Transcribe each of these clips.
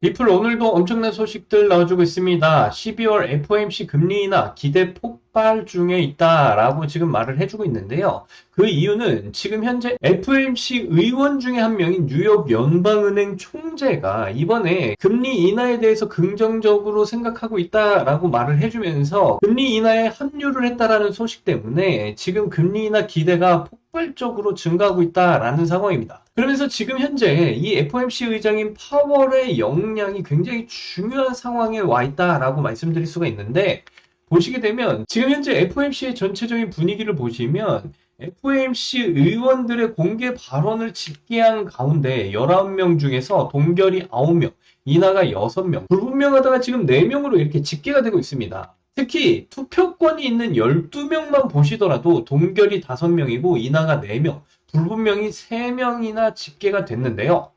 리플 오늘도 엄청난 소식들 나와주고 있습니다. 12월 FOMC 금리 인하 기대 폭발 중에 있다라고 지금 말을 해주고 있는데요. 그 이유는 지금 현재 FOMC 의원 중에 한 명인 뉴욕 연방은행 총재가 이번에 금리 인하에 대해서 긍정적으로 생각하고 있다라고 말을 해주면서 금리 인하에 합류를 했다라는 소식 때문에 지금 금리 인하 기대가 폭발적으로 증가하고 있다라는 상황입니다. 그러면서 지금 현재 이 FOMC 의장인 파월의 역량이 굉장히 중요한 상황에 와 있다라고 말씀드릴 수가 있는데, 보시게 되면 지금 현재 FOMC의 전체적인 분위기를 보시면 FOMC 의원들의 공개 발언을 집계한 가운데 19명 중에서 동결이 9명, 인하가 6명, 불분명하다가 지금 4명으로 이렇게 집계가 되고 있습니다. 특히 투표권이 있는 12명만 보시더라도 동결이 5명이고 인하가 4명, 불분명히 3명이나 집계가 됐는데요.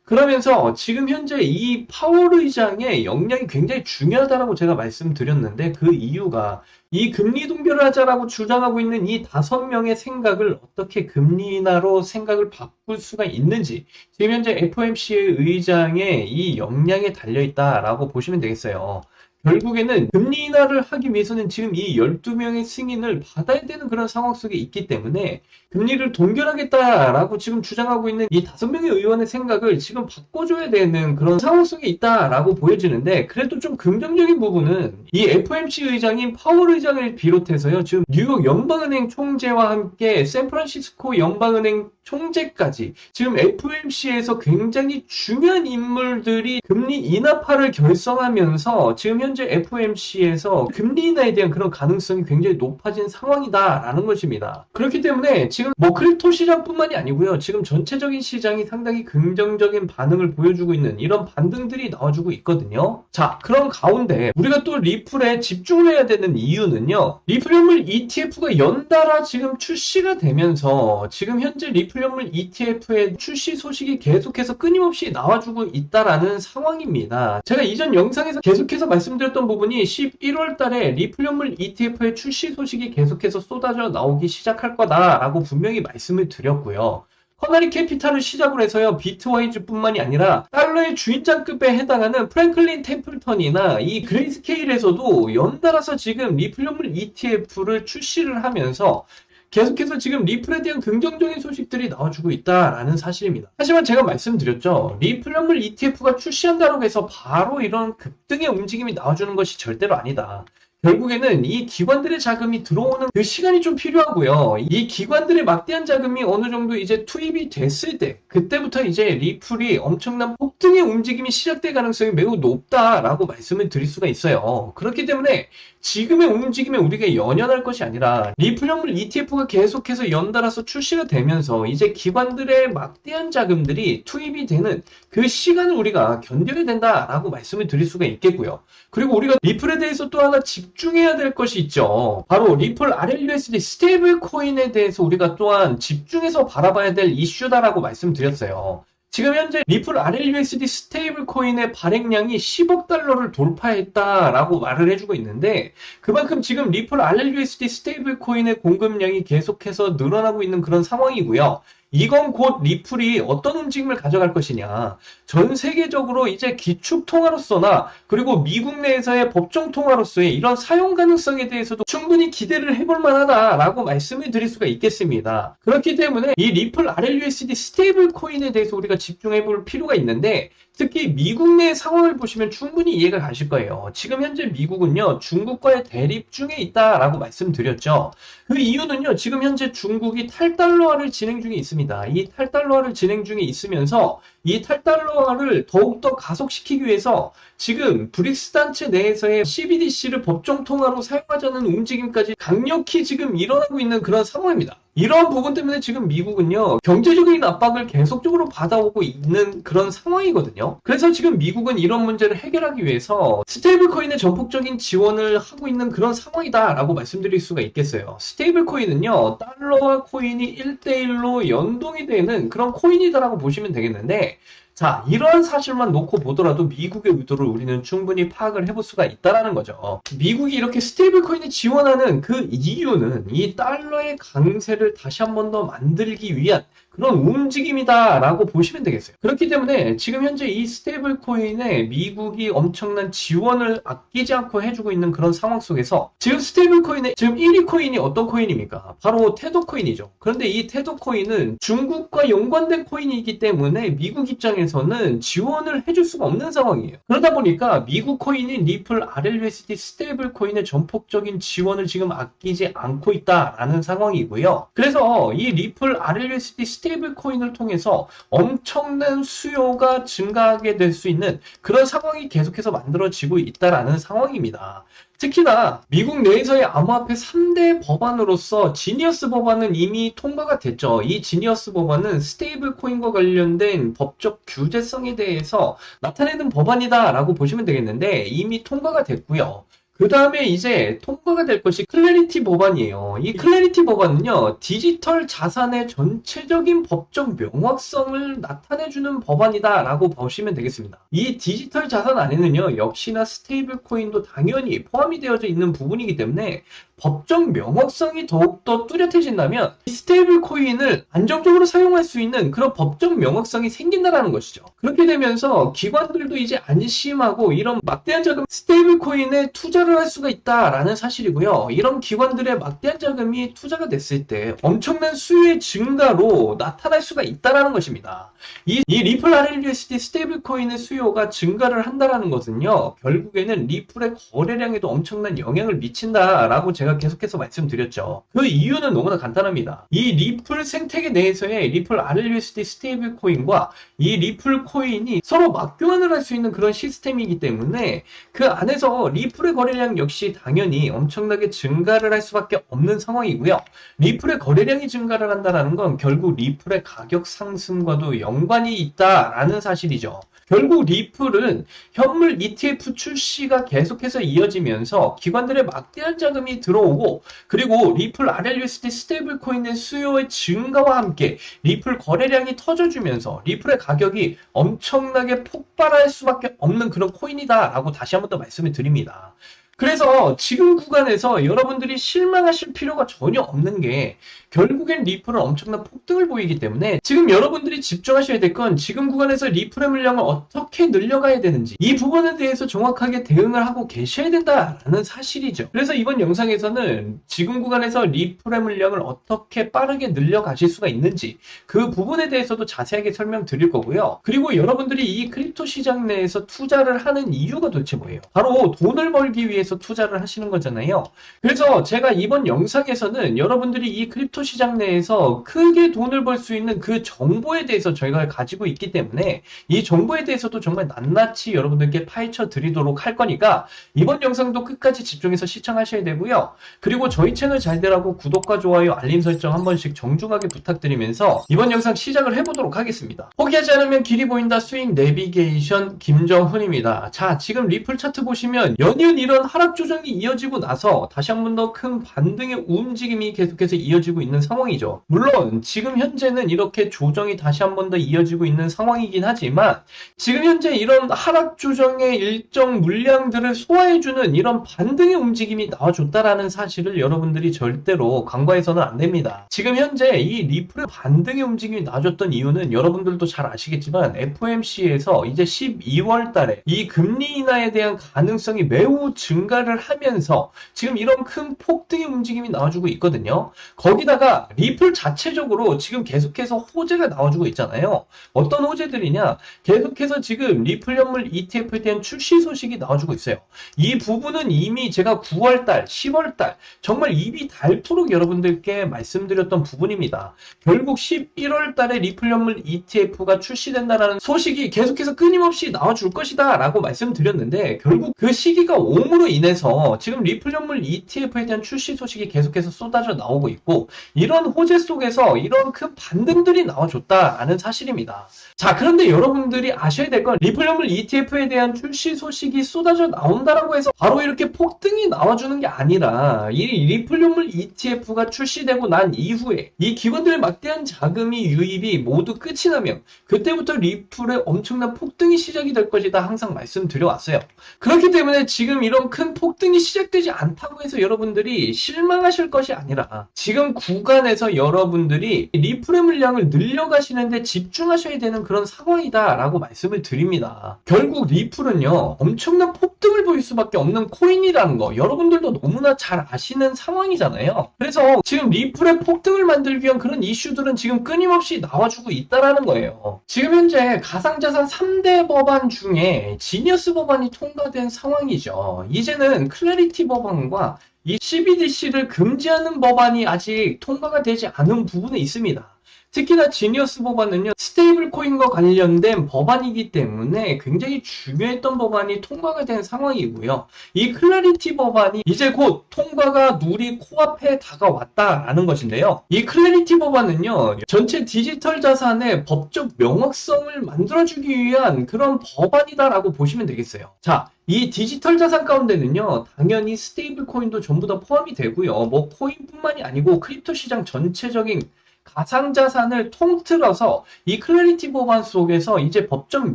그러면서 지금 현재 이 파월 의장의 역량이 굉장히 중요하다고 제가 말씀드렸는데, 그 이유가 이 금리 동결을 하자라고 주장하고 있는 이 5명의 생각을 어떻게 금리 인하로 생각을 바꿀 수가 있는지, 지금 현재 FOMC의 의장의 이 역량에 달려있다라고 보시면 되겠어요. 결국에는 금리 인하를 하기 위해서는 지금 이 12명의 승인을 받아야 되는 그런 상황 속에 있기 때문에 금리를 동결하겠다라고 지금 주장하고 있는 이 5명의 의원의 생각을 지금 바꿔줘야 되는 그런 상황 속에 있다라고 보여지는데, 그래도 좀 긍정적인 부분은 이 FOMC 의장인 파월 의장을 비롯해서요, 지금 뉴욕 연방은행 총재와 함께 샌프란시스코 연방은행 총재까지 지금 FOMC에서 굉장히 중요한 인물들이 금리 인하파를 결성하면서 지금 현재 FOMC에서 금리 인하에 대한 그런 가능성이 굉장히 높아진 상황이다라는 것입니다. 그렇기 때문에 지금 크립토 시장뿐만이 아니고요, 지금 전체적인 시장이 상당히 긍정적인 반응을 보여주고 있는 이런 반등들이 나와주고 있거든요. 자, 그런 가운데 우리가 또 리플에 집중을 해야 되는 이유는요, 리플연물 ETF가 연달아 지금 출시가 되면서 지금 현재 리플연물 ETF의 출시 소식이 계속해서 끊임없이 나와주고 있다라는 상황입니다. 제가 이전 영상에서 계속해서 말씀드렸던 부분이 11월 달에 리플연물 ETF의 출시 소식이 계속해서 쏟아져 나오기 시작할 거다라고 분명히 말씀을 드렸고요. 커나리 캐피탈을 시작으로 해서요, 비트와이즈뿐만이 아니라 달러의 주인장급에 해당하는 프랭클린 템플턴이나 이 그레이스케일에서도 연달아서 지금 리플연물 ETF를 출시를 하면서 계속해서 지금 리플에 대한 긍정적인 소식들이 나와주고 있다라는 사실입니다. 하지만 제가 말씀드렸죠, 리플연물 ETF가 출시한다고 해서 바로 이런 급등의 움직임이 나와주는 것이 절대로 아니다. 결국에는 이 기관들의 자금이 들어오는 그 시간이 좀 필요하고요. 이 기관들의 막대한 자금이 어느 정도 이제 투입이 됐을 때, 그때부터 이제 리플이 엄청난 폭등의 움직임이 시작될 가능성이 매우 높다라고 말씀을 드릴 수가 있어요. 그렇기 때문에 지금의 움직임에 우리가 연연할 것이 아니라 리플연물 ETF가 계속해서 연달아서 출시가 되면서 이제 기관들의 막대한 자금들이 투입이 되는 그 시간을 우리가 견뎌야 된다라고 말씀을 드릴 수가 있겠고요. 그리고 우리가 리플에 대해서 또 하나 집중해야 될 것이 있죠. 바로 리플 RLUSD 스테이블 코인에 대해서 우리가 또한 집중해서 바라봐야 될 이슈다라고 말씀드렸어요. 지금 현재 리플 RLUSD 스테이블 코인의 발행량이 10억 달러를 돌파했다라고 말을 해주고 있는데, 그만큼 지금 리플 RLUSD 스테이블 코인의 공급량이 계속해서 늘어나고 있는 그런 상황이고요. 이건 곧 리플이 어떤 움직임을 가져갈 것이냐, 전 세계적으로 이제 기축통화로서나 그리고 미국 내에서의 법정통화로서의 이런 사용 가능성에 대해서도 충분히 기대를 해볼 만하다라고 말씀을 드릴 수가 있겠습니다. 그렇기 때문에 이 리플 RLUSD 스테이블 코인에 대해서 우리가 집중해 볼 필요가 있는데, 특히 미국 내 상황을 보시면 충분히 이해가 가실 거예요. 지금 현재 미국은요, 중국과의 대립 중에 있다라고 말씀드렸죠. 그 이유는요, 지금 현재 중국이 탈달러화를 진행 중에 있습니다. 이 탈달러화를 진행 중에 있으면서 이 탈달러화를 더욱더 가속시키기 위해서 지금 브릭스 단체 내에서의 CBDC를 법정통화로 사용하자는 움직임까지 강력히 지금 일어나고 있는 그런 상황입니다. 이런 부분 때문에 지금 미국은요, 경제적인 압박을 계속적으로 받아오고 있는 그런 상황이거든요. 그래서 지금 미국은 이런 문제를 해결하기 위해서 스테이블 코인의 전폭적인 지원을 하고 있는 그런 상황이다라고 말씀드릴 수가 있겠어요. 스테이블 코인은요, 달러와 코인이 1대1로 연동이 되는 그런 코인이다라고 보시면 되겠는데, 자, 이런 사실만 놓고 보더라도 미국의 의도를 우리는 충분히 파악을 해볼 수가 있다는 거죠. 미국이 이렇게 스테이블 코인을 지원하는 그 이유는 이 달러의 강세를 다시 한 번 더 만들기 위한 그런 움직임이다라고 보시면 되겠어요. 그렇기 때문에 지금 현재 이 스테이블 코인에 미국이 엄청난 지원을 아끼지 않고 해주고 있는 그런 상황 속에서 지금 스테이블 코인의 지금 1위 코인이 어떤 코인입니까? 바로 테더 코인이죠. 그런데 이 테더 코인은 중국과 연관된 코인이기 때문에 미국 입장에서는 지원을 해줄 수가 없는 상황이에요. 그러다 보니까 미국 코인인 리플 RLUSD 스테이블 코인의 전폭적인 지원을 지금 아끼지 않고 있다라는 상황이고요. 그래서 이 리플 RLUSD 스테이블 코인을 통해서 엄청난 수요가 증가하게 될 수 있는 그런 상황이 계속해서 만들어지고 있다라는 상황입니다. 특히나 미국 내에서의 암호화폐 3대 법안으로서 지니어스 법안은 이미 통과가 됐죠. 이 지니어스 법안은 스테이블 코인과 관련된 법적 규제성에 대해서 나타내는 법안이다라고 보시면 되겠는데 이미 통과가 됐고요. 그 다음에 이제 통과가 될 것이 클래리티 법안이에요. 이 클래리티 법안은요, 디지털 자산의 전체적인 법적 명확성을 나타내주는 법안이다라고 보시면 되겠습니다. 이 디지털 자산 안에는요, 역시나 스테이블 코인도 당연히 포함이 되어져 있는 부분이기 때문에 법적 명확성이 더욱더 뚜렷해진다면 이 스테이블 코인을 안정적으로 사용할 수 있는 그런 법적 명확성이 생긴다라는 것이죠. 그렇게 되면서 기관들도 이제 안심하고 이런 막대한 자금 스테이블 코인에 투자를 할 수가 있다라는 사실이고요. 이런 기관들의 막대한 자금이 투자가 됐을 때 엄청난 수요의 증가로 나타날 수가 있다라는 것입니다. 이 리플 RLUSD 스테이블 코인의 수요가 증가를 한다라는 것은요. 결국에는 리플의 거래량에도 엄청난 영향을 미친다라고 제가 계속해서 말씀드렸죠. 그 이유는 너무나 간단합니다. 이 리플 생태계 내에서의 리플 RLUSD 스테이블 코인과 이 리플 코인이 서로 맞교환을 할 수 있는 그런 시스템이기 때문에 그 안에서 리플의 거래량 역시 당연히 엄청나게 증가를 할 수밖에 없는 상황이고요. 리플의 거래량이 증가를 한다는 건 결국 리플의 가격 상승과도 연관이 있다라는 사실이죠. 결국 리플은 현물 ETF 출시가 계속해서 이어지면서 기관들의 막대한 자금이 들어오고 그리고 리플 RLUSD 스테이블 코인의 수요의 증가와 함께 리플 거래량이 터져주면서 리플의 가격이 엄청나게 폭발할 수밖에 없는 그런 코인이다라고 다시 한 번 더 말씀을 드립니다. 그래서 지금 구간에서 여러분들이 실망하실 필요가 전혀 없는 게 결국엔 리플은 엄청난 폭등을 보이기 때문에 지금 여러분들이 집중하셔야 될 건 지금 구간에서 리플의 물량을 어떻게 늘려가야 되는지 이 부분에 대해서 정확하게 대응을 하고 계셔야 된다라는 사실이죠. 그래서 이번 영상에서는 지금 구간에서 리플의 물량을 어떻게 빠르게 늘려가실 수가 있는지 그 부분에 대해서도 자세하게 설명드릴 거고요. 그리고 여러분들이 이 크립토 시장 내에서 투자를 하는 이유가 도대체 뭐예요? 바로 돈을 벌기 위해서 투자를 하시는 거잖아요. 그래서 제가 이번 영상에서는 여러분들이 이 크립토 시장 내에서 크게 돈을 벌 수 있는 그 정보에 대해서 저희가 가지고 있기 때문에 이 정보에 대해서도 정말 낱낱이 여러분들께 파헤쳐 드리도록 할 거니까 이번 영상도 끝까지 집중해서 시청하셔야 되고요. 그리고 저희 채널 잘 되라고 구독과 좋아요, 알림 설정 한 번씩 정중하게 부탁드리면서 이번 영상 시작을 해보도록 하겠습니다. 포기하지 않으면 길이 보인다 수익 내비게이션 김정훈입니다. 자, 지금 리플 차트 보시면 연이은 이런 하락 조정이 이어지고 나서 다시 한 번 더 큰 반등의 움직임이 계속해서 이어지고 있는 상황이죠. 물론 지금 현재는 이렇게 조정이 다시 한 번 더 이어지고 있는 상황이긴 하지만 지금 현재 이런 하락 조정의 일정 물량들을 소화해주는 이런 반등의 움직임이 나와줬다라는 사실을 여러분들이 절대로 간과해서는 안 됩니다. 지금 현재 이 리플의 반등의 움직임이 나와줬던 이유는 여러분들도 잘 아시겠지만 FOMC에서 이제 12월 달에 이 금리 인하에 대한 가능성이 매우 증가를 하면서 지금 이런 큰 폭등의 움직임이 나와주고 있거든요. 거기다가 리플 자체적으로 지금 계속해서 호재가 나와주고 있잖아요. 어떤 호재들이냐? 계속해서 지금 리플 현물 ETF에 대한 출시 소식이 나와주고 있어요. 이 부분은 이미 제가 9월달, 10월달 정말 입이 닳도록 여러분들께 말씀드렸던 부분입니다. 결국 11월 달에 리플 현물 ETF가 출시된다는 소식이 계속해서 끊임없이 나와줄 것이다 라고 말씀드렸는데 결국 그 시기가 옴으로 인해서 지금 리플 현물 ETF에 대한 출시 소식이 계속해서 쏟아져 나오고 있고 이런 호재 속에서 이런 큰 반등들이 나와줬다라는 사실입니다. 자, 그런데 여러분들이 아셔야 될 건 리플 현물 ETF에 대한 출시 소식이 쏟아져 나온다라고 해서 바로 이렇게 폭등이 나와주는 게 아니라 이 리플 현물 ETF가 출시되고 난 이후에 이 기관들의 막대한 자금이 유입이 모두 끝이 나면 그때부터 리플의 엄청난 폭등이 시작이 될 것이다 항상 말씀드려왔어요. 그렇기 때문에 지금 이런 큰 큰 폭등이 시작되지 않다고 해서 여러분들이 실망하실 것이 아니라 지금 구간에서 여러분들이 리플의 물량을 늘려가시는데 집중하셔야 되는 그런 상황이다라고 말씀을 드립니다. 결국 리플은요, 엄청난 폭등을 보일 수밖에 없는 코인이라는 거 여러분들도 너무나 잘 아시는 상황이잖아요. 그래서 지금 리플의 폭등을 만들기 위한 그런 이슈들은 지금 끊임없이 나와주고 있다라는 거예요. 지금 현재 가상자산 3대 법안 중에 지니어스 법안이 통과된 상황이죠. 이제는 클래리티 법안과 이 CBDC를 금지하는 법안이 아직 통과가 되지 않은 부분에 있습니다. 특히나 지니어스 법안은요, 스테이블 코인과 관련된 법안이기 때문에 굉장히 중요했던 법안이 통과가 된 상황이고요. 이 클래리티 법안이 이제 곧 통과가 누리 코앞에 다가왔다라는 것인데요. 이 클래리티 법안은요, 전체 디지털 자산의 법적 명확성을 만들어주기 위한 그런 법안이다라고 보시면 되겠어요. 자, 이 디지털 자산 가운데는요, 당연히 스테이블 코인도 전부 다 포함이 되고요. 뭐 코인뿐만이 아니고 크립토 시장 전체적인 가상자산을 통틀어서 이 클래리티 법안 속에서 이제 법적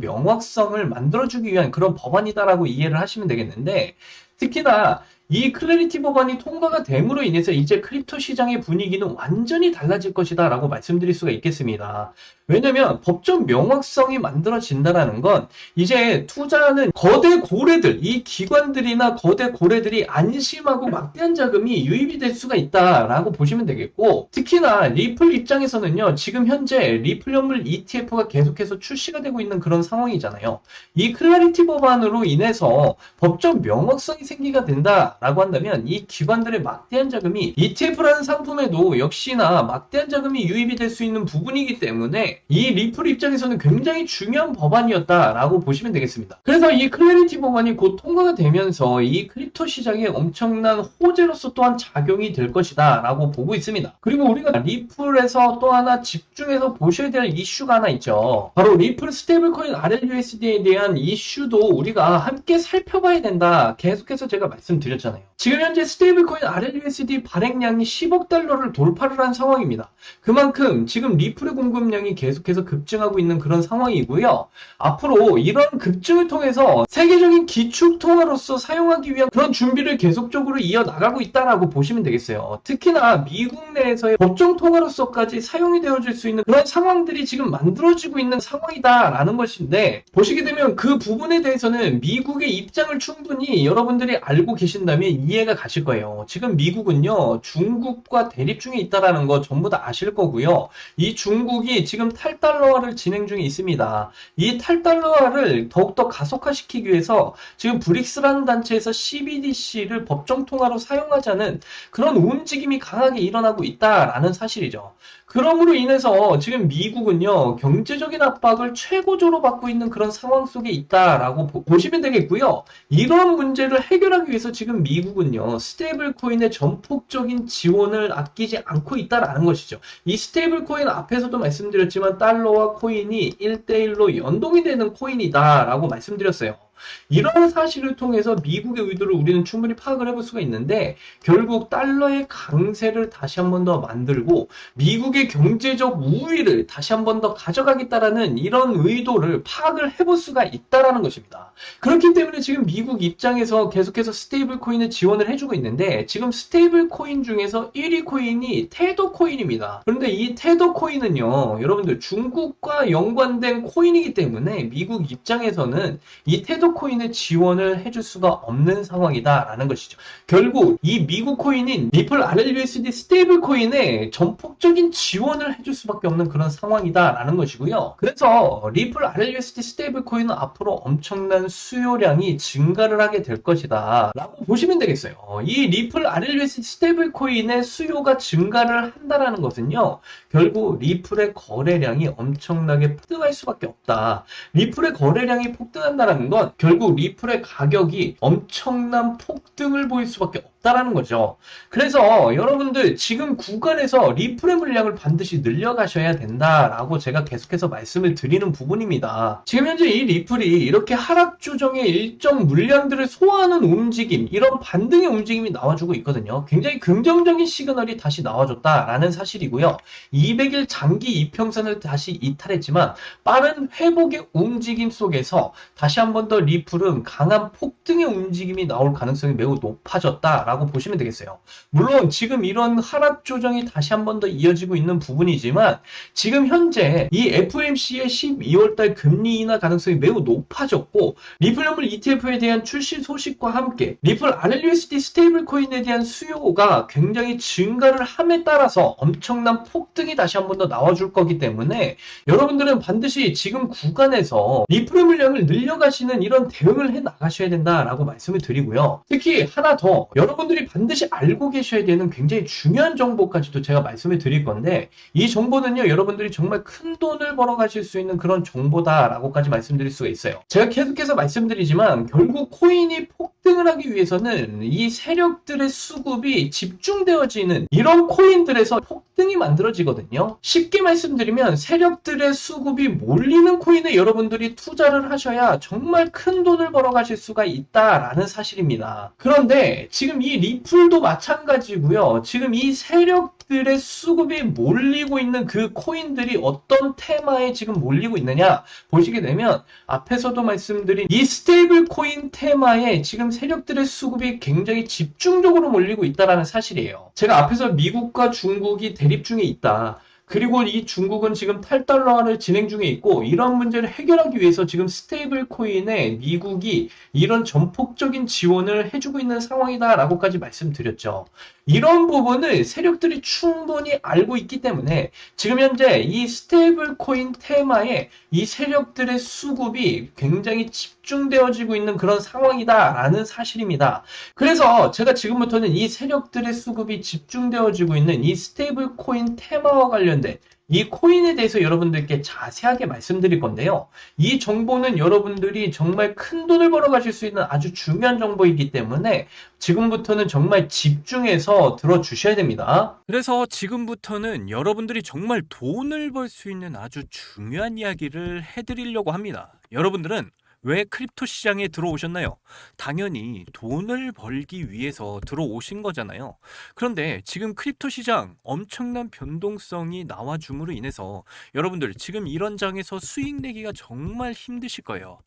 명확성을 만들어주기 위한 그런 법안이다라고 이해를 하시면 되겠는데, 특히나 이 클래리티 법안이 통과가 됨으로 인해서 이제 크립토 시장의 분위기는 완전히 달라질 것이다 라고 말씀드릴 수가 있겠습니다. 왜냐면 법적 명확성이 만들어진다는 건 이제 투자하는 거대 고래들, 이 기관들이나 거대 고래들이 안심하고 막대한 자금이 유입이 될 수가 있다라고 보시면 되겠고, 특히나 리플 입장에서는요, 지금 현재 리플 연물 ETF가 계속해서 출시가 되고 있는 그런 상황이잖아요. 이 클래리티 법안으로 인해서 법적 명확성이 생기게 된다라고 한다면 이 기관들의 막대한 자금이 ETF라는 상품에도 역시나 막대한 자금이 유입이 될 수 있는 부분이기 때문에 이 리플 입장에서는 굉장히 중요한 법안이었다라고 보시면 되겠습니다. 그래서 이 클래리티 법안이 곧 통과가 되면서 이 크립토 시장에 엄청난 호재로서 또한 작용이 될 것이다 라고 보고 있습니다. 그리고 우리가 리플에서 또 하나 집중해서 보셔야 될 이슈가 하나 있죠. 바로 리플 스테이블코인 RLUSD에 대한 이슈도 우리가 함께 살펴봐야 된다. 계속해서 제가 말씀드렸잖아요. 지금 현재 스테이블코인 RLUSD 발행량이 10억 달러를 돌파를 한 상황입니다. 그만큼 지금 리플의 공급량이 계속해서 급증하고 있는 그런 상황이고요. 앞으로 이런 급증을 통해서 세계적인 기축통화로서 사용하기 위한 그런 준비를 계속적으로 이어나가고 있다라고 보시면 되겠어요. 특히나 미국 내에서의 법정 통화로서까지 사용이 되어질 수 있는 그런 상황들이 지금 만들어지고 있는 상황이다라는 것인데, 보시게 되면 그 부분에 대해서는 미국의 입장을 충분히 여러분들이 알고 계신다면 이해가 가실 거예요. 지금 미국은요, 중국과 대립 중에 있다라는 거 전부 다 아실 거고요. 이 중국이 지금 탈달러화를 진행 중에 있습니다. 이 탈달러화를 더욱더 가속화시키기 위해서 지금 브릭스라는 단체에서 CBDC를 법정 통화로 사용하자는 그런 움직임이 강하게 일어나고 있다라는 사실이죠. 그러므로 인해서 지금 미국은요, 경제적인 압박을 최고조로 받고 있는 그런 상황 속에 있다라고 보시면 되겠고요. 이런 문제를 해결하기 위해서 지금 미국은요, 스테이블 코인의 전폭적인 지원을 아끼지 않고 있다라는 것이죠. 이 스테이블 코인 앞에서도 말씀드렸지만 달러와 코인이 1대1로 연동이 되는 코인이다라고 말씀드렸어요. 이런 사실을 통해서 미국의 의도를 우리는 충분히 파악을 해볼 수가 있는데, 결국 달러의 강세를 다시 한 번 더 만들고 미국의 경제적 우위를 다시 한 번 더 가져가겠다라는 이런 의도를 파악을 해볼 수가 있다라는 것입니다. 그렇기 때문에 지금 미국 입장에서 계속해서 스테이블 코인을 지원을 해주고 있는데, 지금 스테이블 코인 중에서 1위 코인이 테더 코인입니다. 그런데 이 테더 코인은요, 여러분들 중국과 연관된 코인이기 때문에 미국 입장에서는 이 테더 코인의 지원을 해줄 수가 없는 상황이다라는 것이죠. 결국 이 미국 코인인 리플 RLUSD 스테이블 코인에 전폭적인 지원을 해줄 수밖에 없는 그런 상황이다라는 것이고요. 그래서 리플 RLUSD 스테이블 코인은 앞으로 엄청난 수요량이 증가를 하게 될 것이다 라고 보시면 되겠어요. 이 리플 RLUSD 스테이블 코인의 수요가 증가를 한다라는 것은요, 결국 리플의 거래량이 엄청나게 폭등할 수밖에 없다. 리플의 거래량이 폭등한다는 건 결국 리플의 가격이 엄청난 폭등을 보일 수밖에 없다. 있다라는 거죠. 그래서 여러분들 지금 구간에서 리플의 물량을 반드시 늘려가셔야 된다라고 제가 계속해서 말씀을 드리는 부분입니다. 지금 현재 이 리플이 이렇게 하락 조정의 일정 물량들을 소화하는 움직임, 이런 반등의 움직임이 나와주고 있거든요. 굉장히 긍정적인 시그널이 다시 나와줬다라는 사실이고요. 200일 장기 이평선을 다시 이탈했지만 빠른 회복의 움직임 속에서 다시 한 번 더 리플은 강한 폭등의 움직임이 나올 가능성이 매우 높아졌다라고 보시면 되겠어요. 물론 지금 이런 하락 조정이 다시 한 번 더 이어지고 있는 부분이지만 지금 현재 이 FOMC의 12월달 금리 인하 가능성이 매우 높아졌고 리플연물 ETF에 대한 출시 소식과 함께 리플 RLUSD 스테이블 코인에 대한 수요가 굉장히 증가를 함에 따라서 엄청난 폭등이 다시 한 번 더 나와줄 거기 때문에 여러분들은 반드시 지금 구간에서 리플의 물량을 늘려가시는 이런 대응을 해 나가셔야 된다라고 말씀을 드리고요. 특히 하나 더 여러분들이 반드시 알고 계셔야 되는 굉장히 중요한 정보까지도 제가 말씀을 드릴 건데 이 정보는요 여러분들이 정말 큰 돈을 벌어가실 수 있는 그런 정보다라고까지 말씀드릴 수가 있어요. 제가 계속해서 말씀드리지만 결국 코인이 폭등을 하기 위해서는 이 세력들의 수급이 집중되어지는 이런 코인들에서 폭등이 만들어지거든요. 쉽게 말씀드리면 세력들의 수급이 몰리는 코인에 여러분들이 투자를 하셔야 정말 큰 돈을 벌어가실 수가 있다라는 사실입니다. 그런데 지금 이 리플도 마찬가지고요. 지금 이 세력들의 수급이 몰리고 있는 그 코인들이 어떤 테마에 지금 몰리고 있느냐 보시게 되면 앞에서도 말씀드린 이 스테이블 코인 테마에 지금 세력들의 수급이 굉장히 집중적으로 몰리고 있다는 사실이에요. 제가 앞에서 미국과 중국이 대립 중에 있다. 그리고 이 중국은 지금 탈달러화를 진행 중에 있고 이런 문제를 해결하기 위해서 지금 스테이블 코인에 미국이 이런 전폭적인 지원을 해주고 있는 상황이다라고까지 말씀드렸죠. 이런 부분을 세력들이 충분히 알고 있기 때문에 지금 현재 이 스테이블 코인 테마에 이 세력들의 수급이 굉장히 집중되어지고 있는 그런 상황이다라는 사실입니다. 그래서 제가 지금부터는 이 세력들의 수급이 집중되어지고 있는 이 스테이블 코인 테마와 관련된 이 코인에 대해서 여러분들께 자세하게 말씀드릴 건데요. 이 정보는 여러분들이 정말 큰 돈을 벌어가실 수 있는 아주 중요한 정보이기 때문에 지금부터는 정말 집중해서 들어주셔야 됩니다. 그래서 지금부터는 여러분들이 정말 돈을 벌 수 있는 아주 중요한 이야기를 해드리려고 합니다. 여러분들은 왜 크립토 시장에 들어오셨나요? 당연히 돈을 벌기 위해서 들어오신 거잖아요. 그런데 지금 크립토 시장 엄청난 변동성이 나와줌으로 인해서 여러분들 지금 이런 장에서 수익 내기가 정말 힘드실 거예요.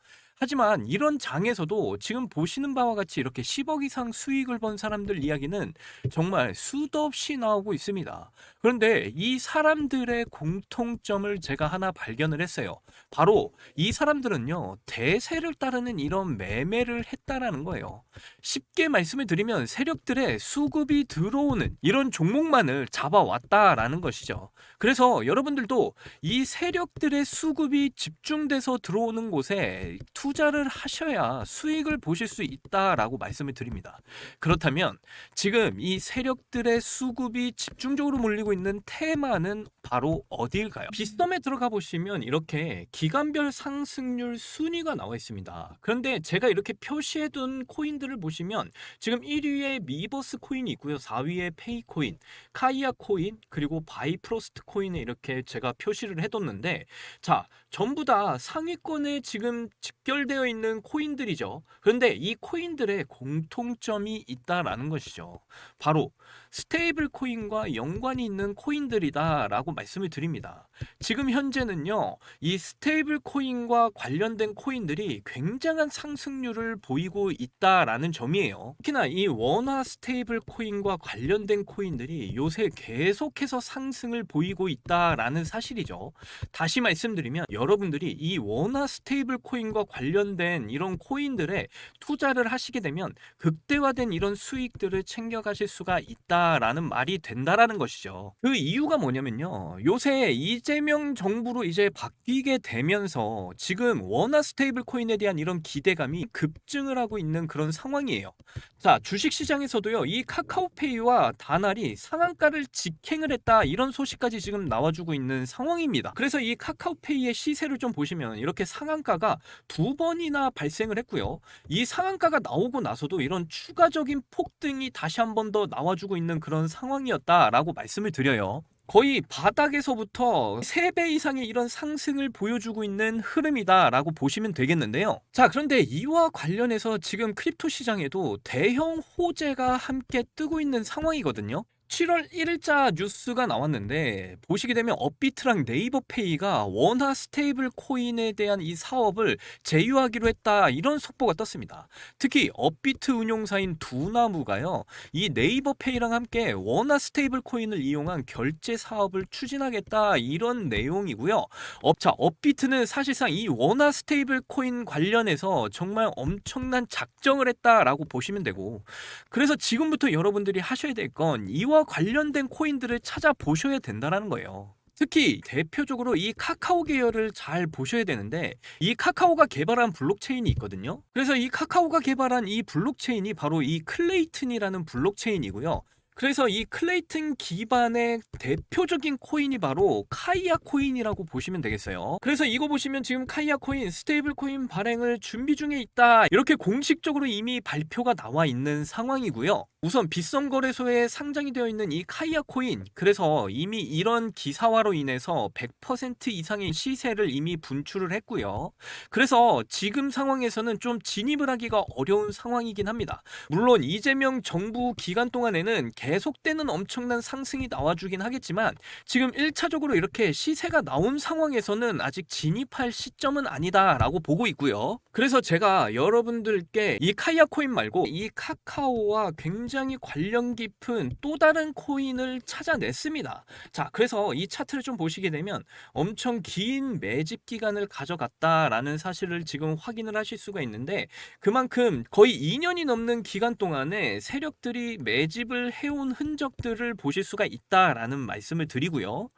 하지만 이런 장에서도 지금 보시는 바와 같이 이렇게 10억 이상 수익을 번 사람들 이야기는 정말 수도 없이 나오고 있습니다. 그런데 이 사람들의 공통점을 제가 하나 발견을 했어요. 바로 이 사람들은요, 대세를 따르는 이런 매매를 했다라는 거예요. 쉽게 말씀을 드리면 세력들의 수급이 들어오는 이런 종목만을 잡아왔다라는 것이죠. 그래서 여러분들도 이 세력들의 수급이 집중돼서 들어오는 곳에 투자를 하셔야 수익을 보실 수 있다라고 말씀을 드립니다. 그렇다면 지금 이 세력들의 수급이 집중적으로 몰리고 있는 테마는 바로 어디일까요? 빗썸에 들어가 보시면 이렇게 기간별 상승률 순위가 나와 있습니다. 그런데 제가 이렇게 표시해둔 코인들을 보시면 지금 1위에 미버스 코인이 있고요. 4위에 페이 코인, 카이아 코인, 그리고 바이프로스트 코인에 이렇게 제가 표시를 해뒀는데 자, 전부 다 상위권에 지금 집결되어 있는 코인들이죠. 그런데 이 코인들의 공통점이 있다라는 것이죠. 바로 스테이블 코인과 연관이 있는 코인들이다 라고 말씀을 드립니다. 지금 현재는요, 이 스테이블 코인과 관련된 코인들이 굉장한 상승률을 보이고 있다라는 점이에요. 특히나 이 원화 스테이블 코인과 관련된 코인들이 요새 계속해서 상승을 보이고 있다라는 사실이죠. 다시 말씀드리면 여러분들이 이 원화 스테이블 코인과 관련된 이런 코인들에 투자를 하시게 되면 극대화된 이런 수익들을 챙겨가실 수가 있다라는 말이 된다라는 것이죠. 그 이유가 뭐냐면요, 요새 이재명 정부로 이제 바뀌게 되면서 지금 원화 스테이블 코인에 대한 이런 기대감이 급증을 하고 있는 그런 상황이에요. 자, 주식시장에서도요, 이 카카오페이와 다날이 상한가를 직행을 했다, 이런 소식까지 지금 나와주고 있는 상황입니다. 그래서 이 카카오페이의 시세를 좀 보시면 이렇게 상한가가 두 번이나 발생을 했고요. 이 상한가가 나오고 나서도 이런 추가적인 폭등이 다시 한 번 더 나와주고 있는 그런 상황이었다라고 말씀을 드려요. 거의 바닥에서부터 3배 이상의 이런 상승을 보여주고 있는 흐름이다라고 보시면 되겠는데요. 자, 그런데 이와 관련해서 지금 크립토 시장에도 대형 호재가 함께 뜨고 있는 상황이거든요. 7월 1일자 뉴스가 나왔는데 보시게 되면 업비트랑 네이버페이가 원화 스테이블 코인에 대한 이 사업을 제휴하기로 했다, 이런 속보가 떴습니다. 특히 업비트 운용사인 두나무가요, 이 네이버페이랑 함께 원화 스테이블 코인을 이용한 결제 사업을 추진하겠다, 이런 내용이고요. 업비트는 사실상 이 원화 스테이블 코인 관련해서 정말 엄청난 작정을 했다라고 보시면 되고, 그래서 지금부터 여러분들이 하셔야 될 건 이와 관련된 코인들을 찾아보셔야 된다는 거예요. 특히 대표적으로 이 카카오 계열을 잘 보셔야 되는데, 이 카카오가 개발한 블록체인이 있거든요. 그래서 이 카카오가 개발한 이 블록체인이 바로 이 클레이튼이라는 블록체인이고요. 그래서 이 클레이튼 기반의 대표적인 코인이 바로 카이아 코인이라고 보시면 되겠어요. 그래서 이거 보시면 지금 카이아 코인 스테이블 코인 발행을 준비 중에 있다, 이렇게 공식적으로 이미 발표가 나와 있는 상황이고요. 우선 빗썸거래소에 상장이 되어 있는 이 카이아 코인, 그래서 이미 이런 기사화로 인해서 100% 이상의 시세를 이미 분출을 했고요. 그래서 지금 상황에서는 좀 진입을 하기가 어려운 상황이긴 합니다. 물론 이재명 정부 기간 동안에는 계속되는 엄청난 상승이 나와주긴 하겠지만, 지금 1차적으로 이렇게 시세가 나온 상황에서는 아직 진입할 시점은 아니다라고 보고 있고요. 그래서 제가 여러분들께 이 카이아 코인 말고 이 카카오와 굉장히 관련 깊은 또 다른 코인을 찾아냈습니다. 자, 그래서 이 차트를 좀 보시게 되면 엄청 긴 매집 기간을 가져갔다라는 사실을 지금 확인을 하실 수가 있는데, 그만큼 거의 2년이 넘는 기간 동안에 세력들이 매집을 해온 흔적들을 보실 수가 있다라는 말씀을 드리고요.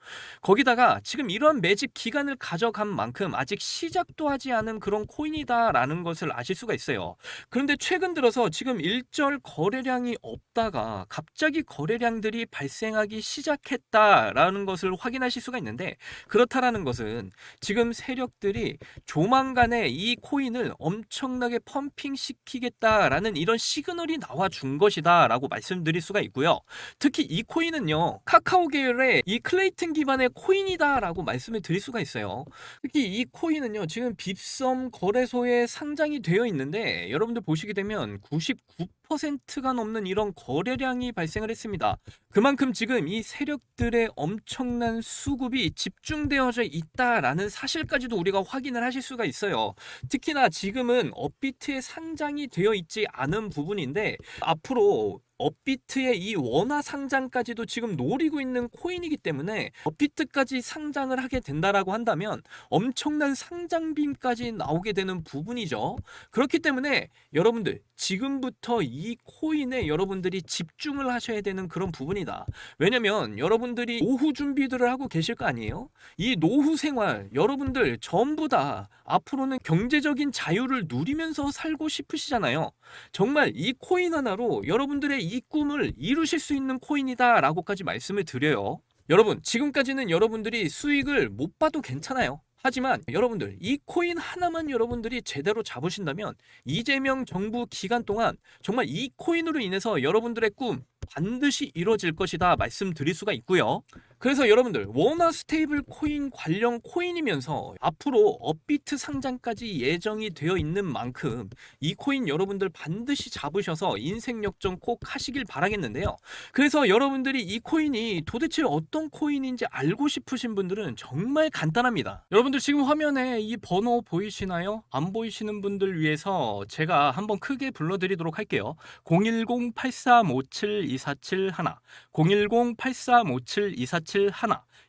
거기다가 지금 이런 매집 기간을 가져간 만큼 아직 시작도 하지 않은 그런 코인이다라는 것을 아실 수가 있어요. 그런데 최근 들어서 지금 일절 거래량이 없다가 갑자기 거래량들이 발생하기 시작했다라는 것을 확인하실 수가 있는데, 그렇다라는 것은 지금 세력들이 조만간에 이 코인을 엄청나게 펌핑시키겠다라는 이런 시그널이 나와준 것이다 라고 말씀드릴 수가 있고요. 특히 이 코인은요, 카카오 계열의 이 클레이튼 기반의 코인이다 라고 말씀을 드릴 수가 있어요. 특히 이 코인은요, 지금 빗썸 거래소에 상장이 되어 있는데, 여러분들 보시게 되면 99%가 넘는 이런 거래량이 발생을 했습니다. 그만큼 지금 이 세력들의 엄청난 수급이 집중되어져 있다라는 사실까지도 우리가 확인을 하실 수가 있어요. 특히나 지금은 업비트에 상장이 되어 있지 않은 부분인데, 앞으로 업비트의 이 원화 상장까지도 지금 노리고 있는 코인이기 때문에 업비트까지 상장을 하게 된다라고 한다면 엄청난 상장빔까지 나오게 되는 부분이죠. 그렇기 때문에 여러분들 지금부터 이 코인에 여러분들이 집중을 하셔야 되는 그런 부분이다. 왜냐면 여러분들이 노후 준비들을 하고 계실 거 아니에요? 이 노후 생활 여러분들 전부 다 앞으로는 경제적인 자유를 누리면서 살고 싶으시잖아요. 정말 이 코인 하나로 여러분들의 이 꿈을 이루실 수 있는 코인이다 라고까지 말씀을 드려요. 여러분, 지금까지는 여러분들이 수익을 못 봐도 괜찮아요. 하지만 여러분들 이 코인 하나만 여러분들이 제대로 잡으신다면 이재명 정부 기간 동안 정말 이 코인으로 인해서 여러분들의 꿈 반드시 이루어질 것이다 말씀드릴 수가 있고요. 그래서 여러분들 원화 스테이블 코인 관련 코인이면서 앞으로 업비트 상장까지 예정이 되어 있는 만큼 이 코인 여러분들 반드시 잡으셔서 인생 역전 꼭 하시길 바라겠는데요. 그래서 여러분들이 이 코인이 도대체 어떤 코인인지 알고 싶으신 분들은 정말 간단합니다. 여러분들 지금 화면에 이 번호 보이시나요? 안 보이시는 분들 위해서 제가 한번 크게 불러드리도록 할게요. 010-8357-2471 010-8357-2471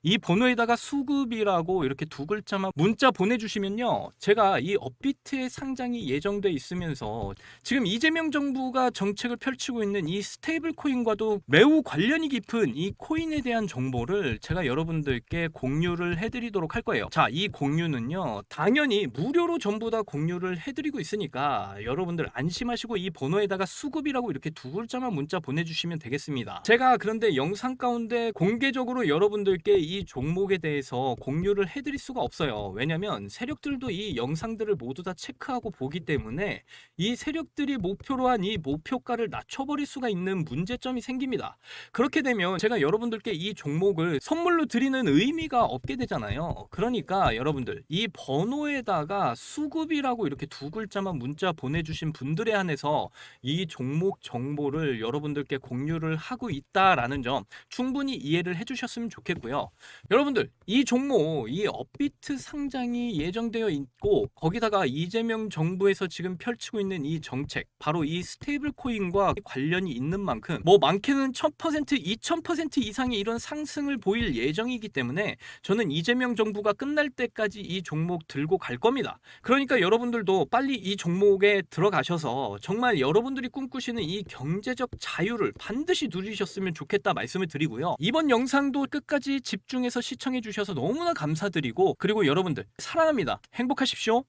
이 번호에다가 수급이라고 이렇게 두 글자만 문자 보내주시면요, 제가 이 업비트의 상장이 예정돼 있으면서 지금 이재명 정부가 정책을 펼치고 있는 이 스테이블 코인과도 매우 관련이 깊은 이 코인에 대한 정보를 제가 여러분들께 공유를 해드리도록 할 거예요. 자, 이 공유는요 당연히 무료로 전부 다 공유를 해드리고 있으니까 여러분들 안심하시고 이 번호에다가 수급이라고 이렇게 두 글자만 문자 보내주시면 되겠습니다. 제가 그런데 영상 가운데 공개적으로 여러분들께 이 종목에 대해서 공유를 해드릴 수가 없어요. 왜냐면 세력들도 이 영상들을 모두 다 체크하고 보기 때문에 이 세력들이 목표로 한 이 목표가를 낮춰버릴 수가 있는 문제점이 생깁니다. 그렇게 되면 제가 여러분들께 이 종목을 선물로 드리는 의미가 없게 되잖아요. 그러니까 여러분들 이 번호에다가 수급이라고 이렇게 두 글자만 문자 보내주신 분들에 한해서 이 종목 정보를 여러분들께 공유를 하고 있다라는 점 충분히 이해를 해주셨으면 좋겠고요. 여러분들 이 종목 이 업비트 상장이 예정되어 있고 거기다가 이재명 정부에서 지금 펼치고 있는 이 정책 바로 이 스테이블 코인과 관련이 있는 만큼 뭐 많게는 1000% 2000% 이상의 이런 상승을 보일 예정이기 때문에 저는 이재명 정부가 끝날 때까지 이 종목 들고 갈 겁니다. 그러니까 여러분들도 빨리 이 종목에 들어가셔서 정말 여러분들이 꿈꾸시는 이 경제적 자유를 반드시 누리셨으면 좋겠다 말씀을 드리고요. 이번 영상도 끝까지 집중해서 시청해 주셔서 너무나 감사드리고 그리고 여러분들 사랑합니다. 행복하십시오.